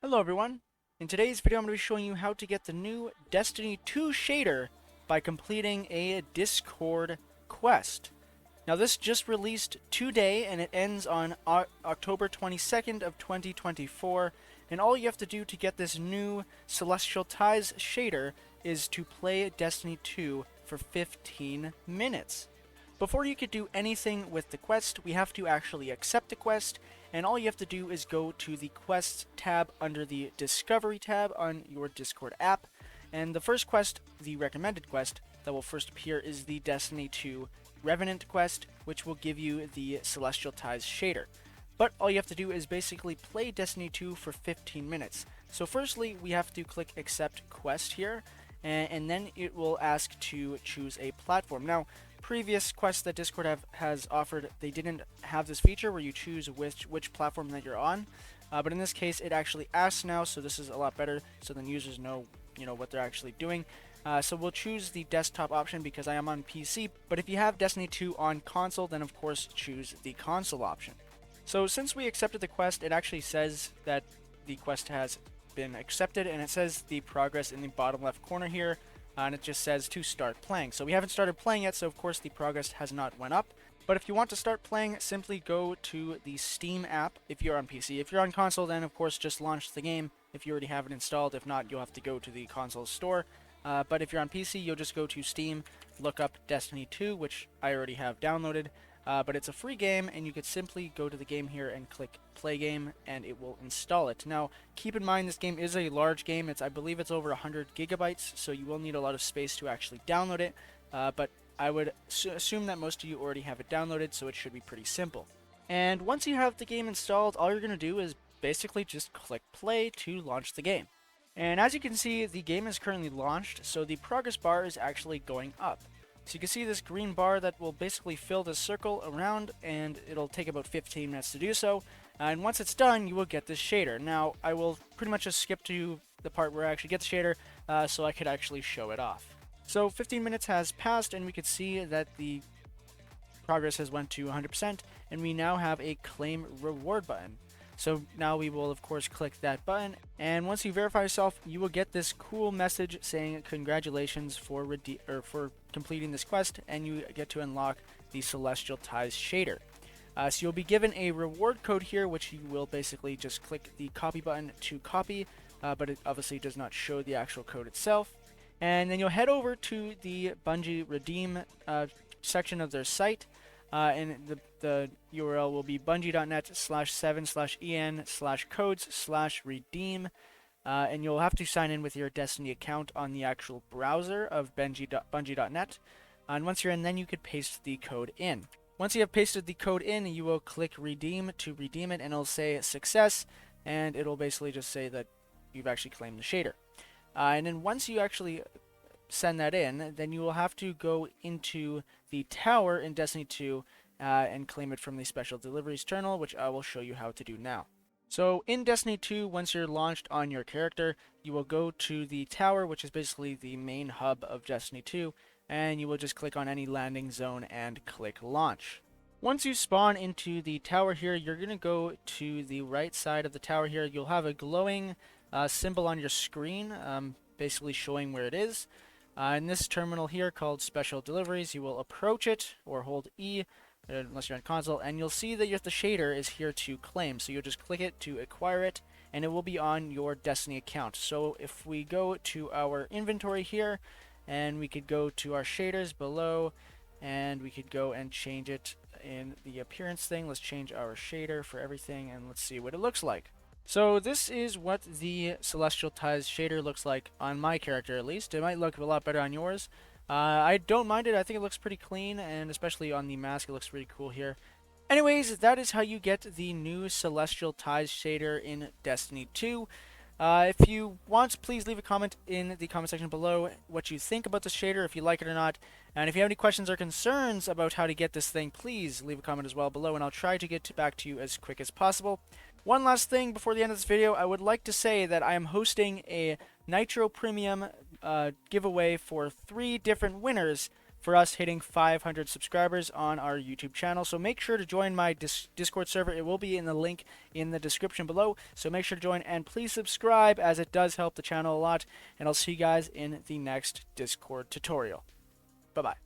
Hello everyone! In today's video I'm going to be showing you how to get the new Destiny 2 shader by completing a Discord quest. Now this just released today and it ends on October 22nd of 2024, and all you have to do to get this new Celestial Ties shader is to play Destiny 2 for 15 minutes. Before you could do anything with the quest, we have to actually accept the quest, and all you have to do is go to the Quests tab under the Discovery tab on your Discord app, and the first quest, the recommended quest, that will first appear is the Destiny 2 Revenant quest, which will give you the Celestial Ties shader. But all you have to do is basically play Destiny 2 for 15 minutes. So firstly, we have to click Accept Quest here, and then it will ask to choose a platform. Now, previous quests that Discord has offered, they didn't have this feature where you choose which platform that you're on, but in this case it actually asks now, so this is a lot better, so then users know what they're actually doing. So we'll choose the desktop option because I am on PC, but if you have Destiny 2 on console, then of course choose the console option. So since we accepted the quest, it actually says that the quest has been accepted, and it says the progress in the bottom left corner here, and it just says to start playing. So we haven't started playing yet, so of course the progress has not went up. But if you want to start playing, simply go to the Steam app if you're on PC. If you're on console, then of course just launch the game if you already have it installed. If not, you'll have to go to the console store. But if you're on PC, you'll just go to Steam, look up Destiny 2, which I already have downloaded. But it's a free game, and you could simply go to the game here and click play game, and it will install it. Now, keep in mind this game is a large game. I believe it's over 100 gigabytes, so you will need a lot of space to actually download it. But I would assume that most of you already have it downloaded, so it should be pretty simple. And once you have the game installed, all you're going to do is basically just click play to launch the game. And as you can see, the game is currently launched, so the progress bar is actually going up. So you can see this green bar that will basically fill this circle around, and it'll take about 15 minutes to do so. And once it's done, you will get this shader. Now, I will pretty much just skip to the part where I actually get the shader, so I could actually show it off. So 15 minutes has passed, and we could see that the progress has went to 100%, and we now have a claim reward button. So now we will of course click that button, and once you verify yourself, you will get this cool message saying congratulations for completing this quest, and you get to unlock the Celestial Ties shader. So you'll be given a reward code here, which you will basically just click the copy button to copy, but it obviously does not show the actual code itself. And then you'll head over to the Bungie Redeem section of their site. And the URL will be bungie.net/7/en/codes/redeem, and you'll have to sign in with your Destiny account on the actual browser of bungie.net. And once you're in, then you could paste the code in. Once you have pasted the code in, you will click redeem to redeem it, and it'll say success, and it'll basically just say that you've actually claimed the shader. And then once you actually send that in, then you will have to go into the tower in Destiny 2 and claim it from the Special Deliveries terminal, which I will show you how to do now. So in Destiny 2, once you're launched on your character, you will go to the tower, which is basically the main hub of Destiny 2, and you will just click on any landing zone and click launch. Once you spawn into the tower here, you're going to go to the right side of the tower here. You'll have a glowing symbol on your screen, basically showing where it is. In this terminal here called Special Deliveries, you will approach it or hold E, unless you're on console, and you'll see that the shader is here to claim. So you'll just click it to acquire it, and it will be on your Destiny account. So if we go to our inventory here, and we could go to our shaders below, and we could go and change it in the appearance thing. Let's change our shader for everything, and let's see what it looks like. So this is what the Celestial Ties shader looks like on my character, at least. It might look a lot better on yours. I don't mind it. I think it looks pretty clean, and especially on the mask, it looks pretty cool here. Anyways, that is how you get the new Celestial Ties shader in Destiny 2. If you want, please leave a comment in the comment section below what you think about the shader, if you like it or not. And if you have any questions or concerns about how to get this thing, please leave a comment as well below, and I'll try to get back to you as quick as possible. One last thing before the end of this video, I would like to say that I am hosting a Nitro Premium giveaway for 3 different winners for us hitting 500 subscribers on our YouTube channel. So make sure to join my Discord server. It will be in the link in the description below. So make sure to join and please subscribe, as it does help the channel a lot. And I'll see you guys in the next Discord tutorial. Bye-bye.